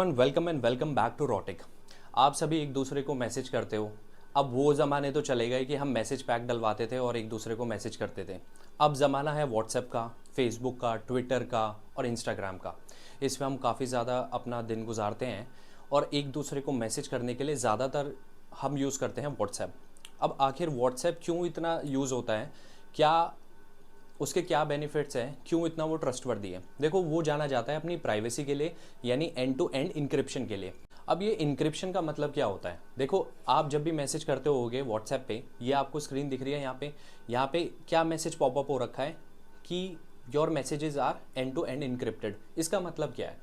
Everyone, welcome and welcome back to Rotic. आप सभी एक दूसरे को मैसेज करते हो। अब वो ज़माने तो चले गए कि हम मैसेज पैक डलवाते थे और एक दूसरे को मैसेज करते थे। अब ज़माना है व्हाट्सएप का, फेसबुक का, ट्विटर का और इंस्टाग्राम का। इसमें हम काफ़ी ज़्यादा अपना दिन गुजारते हैं और एक दूसरे को मैसेज करने के लिए ज़्यादातर हम यूज़ करते हैं व्हाट्सएप। अब आखिर व्हाट्सएप क्यों इतना यूज़ होता है, क्या उसके क्या बेनिफिट्स हैं, क्यों इतना वो ट्रस्टवर्दी है? देखो, वो जाना जाता है अपनी प्राइवेसी के लिए, यानी एंड टू एंड इंक्रिप्शन के लिए। अब ये इंक्रिप्शन का मतलब क्या होता है? देखो, आप जब भी मैसेज करते होगे व्हाट्सएप पे, ये आपको स्क्रीन दिख रही है यहाँ पे क्या मैसेज पॉपअप हो रखा है कि your messages are end to end encrypted. इसका मतलब क्या है?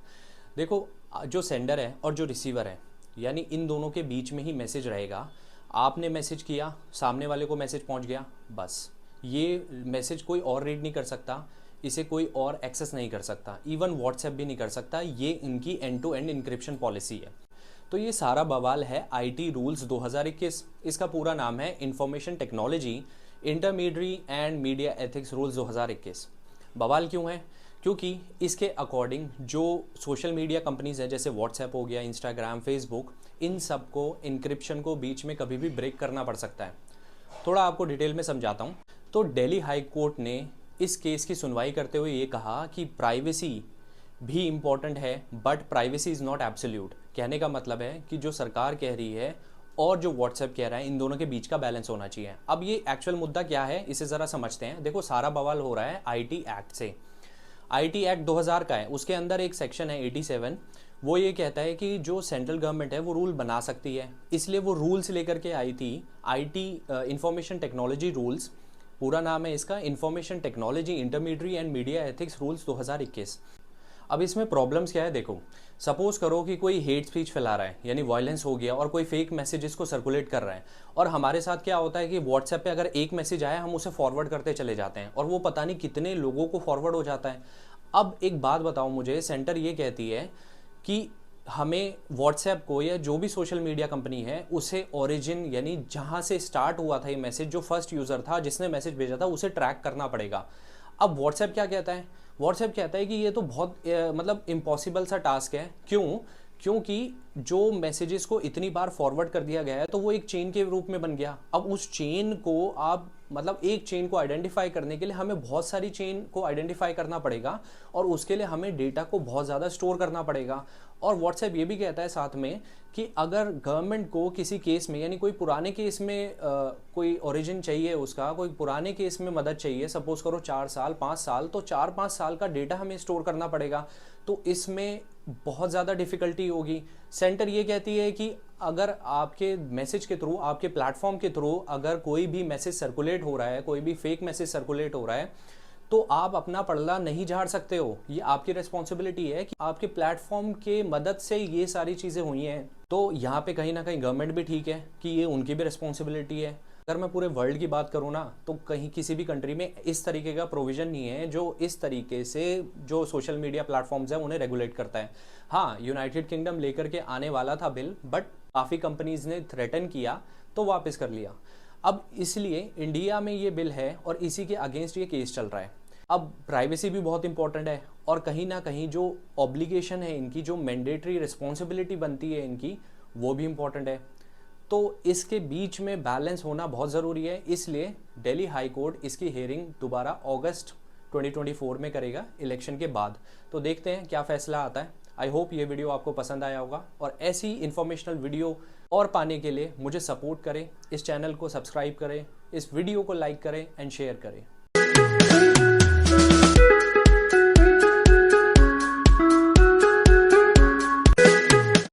देखो, जो सेंडर है और जो रिसीवर है, यानी इन दोनों के बीच में ही मैसेज रहेगा। आपने मैसेज किया, सामने वाले को मैसेज पहुंच गया, बस। ये मैसेज कोई और रीड नहीं कर सकता, इसे कोई और एक्सेस नहीं कर सकता, इवन व्हाट्सएप भी नहीं कर सकता। ये इनकी end to end encryption policy है। तो ये सारा बवाल है आईटी रूल्स 2021। इसका पूरा नाम है information technology intermediate and media ethics rules 2021। बवाल क्यों है? क्योंकि इसके अकॉर्डिंग जो सोशल मीडिया कंपनीज हैं, जैसे व्हाट्सएप हो गया, इंस्टाग्राम, फेसबुक, इन सब को इंक्रिप्शन को बीच में कभी भी ब्रेक करना पड़ सकता है। थोड़ा आपको डिटेल में समझाता हूँ। तो दिल्ली हाई कोर्ट ने इस केस की सुनवाई करते हुए ये कहा कि प्राइवेसी भी इम्पॉर्टेंट है, but privacy is not absolute. कहने का मतलब है कि जो सरकार कह रही है और जो व्हाट्सएप कह रहा है, इन दोनों के बीच का बैलेंस होना चाहिए। अब ये एक्चुअल मुद्दा क्या है, इसे ज़रा समझते हैं। देखो, सारा बवाल हो रहा है आईटी एक्ट से। आईटी एक्ट 2000 का है, उसके अंदर एक सेक्शन है 87। वो ये कहता है कि जो सेंट्रल गवर्नमेंट है वो रूल बना सकती है, इसलिए वो रूल्स लेकर के आई थी। आईटी इंफॉर्मेशन टेक्नोलॉजी रूल्स, पूरा नाम है इसका information technology intermediate and media ethics rules 2021। अब इसमें प्रॉब्लम्स क्या है? देखो, सपोज करो कि कोई हेट स्पीच फैला रहा है, यानी वायलेंस हो गया, और कोई फेक मैसेजेस को सर्कुलेट कर रहा है। और हमारे साथ क्या होता है कि व्हाट्सएप पे अगर एक मैसेज आया, हम उसे फॉरवर्ड करते चले जाते हैं और वो पता नहीं कितने लोगों को फॉरवर्ड हो जाता है। अब एक बात बताओ मुझे, सेंटर ये कहती है कि हमें व्हाट्सएप को या जो भी सोशल मीडिया कंपनी है उसे ओरिजिन, यानी जहाँ से स्टार्ट हुआ था ये मैसेज, जो फर्स्ट यूज़र था जिसने मैसेज भेजा था, उसे ट्रैक करना पड़ेगा। अब व्हाट्सएप क्या कहता है? व्हाट्सएप कहता है कि ये तो बहुत मतलब इम्पॉसिबल सा टास्क है। क्यों? क्योंकि जो मैसेजेस को इतनी बार फॉरवर्ड कर दिया गया है तो वो एक चेन के रूप में बन गया। अब उस चेन को आप मतलब एक चेन को आइडेंटिफाई करने के लिए हमें बहुत सारी चेन को आइडेंटिफाई करना पड़ेगा और उसके लिए हमें डेटा को बहुत ज़्यादा स्टोर करना पड़ेगा। और व्हाट्सएप ये भी कहता है साथ में कि अगर गवर्नमेंट को किसी केस में, यानी कोई पुराने केस में कोई ओरिजिन चाहिए, उसका कोई पुराने केस में मदद चाहिए, सपोज करो 4 साल 5 साल, तो 4-5 साल का डेटा हमें स्टोर करना पड़ेगा। तो इसमें बहुत ज़्यादा डिफ़िकल्टी होगी। सेंटर ये कहती है कि अगर आपके मैसेज के थ्रू, आपके प्लेटफॉर्म के थ्रू अगर कोई भी मैसेज सर्कुलेट हो रहा है, कोई भी फेक मैसेज सर्कुलेट हो रहा है, तो आप अपना पल्ला नहीं झाड़ सकते हो। ये आपकी रिस्पॉन्सिबिलिटी है कि आपके प्लेटफॉर्म के मदद से ये सारी चीज़ें हुई हैं। तो यहाँ पे कहीं ना कहीं गवर्नमेंट भी ठीक है कि ये उनकी भी रिस्पॉन्सिबिलिटी है। अगर मैं पूरे वर्ल्ड की बात करूँ ना, तो कहीं किसी भी कंट्री में इस तरीके का प्रोविज़न नहीं है जो इस तरीके से जो सोशल मीडिया प्लेटफॉर्म्स हैं उन्हें रेगुलेट करता है। हाँ, यूनाइटेड किंगडम लेकर के आने वाला था बिल, बट काफ़ी कंपनीज़ ने थ्रेटन किया तो वापस कर लिया। अब इसलिए इंडिया में ये बिल है और इसी के अगेंस्ट ये केस चल रहा है। अब प्राइवेसी भी बहुत इंपॉर्टेंट है और कहीं ना कहीं जो ऑब्लिगेशन है इनकी, जो मैंडेटरी रिस्पॉन्सिबिलिटी बनती है इनकी, वो भी इम्पॉर्टेंट है। तो इसके बीच में बैलेंस होना बहुत ज़रूरी है। इसलिए दिल्ली हाई कोर्ट इसकी हेयरिंग दोबारा अगस्त 2024 में करेगा, इलेक्शन के बाद। तो देखते हैं क्या फ़ैसला आता है। आई होप ये वीडियो आपको पसंद आया होगा और ऐसी इन्फॉर्मेशनल वीडियो और पाने के लिए मुझे सपोर्ट करें, इस चैनल को सब्सक्राइब करें, इस वीडियो को लाइक करें एंड शेयर करें।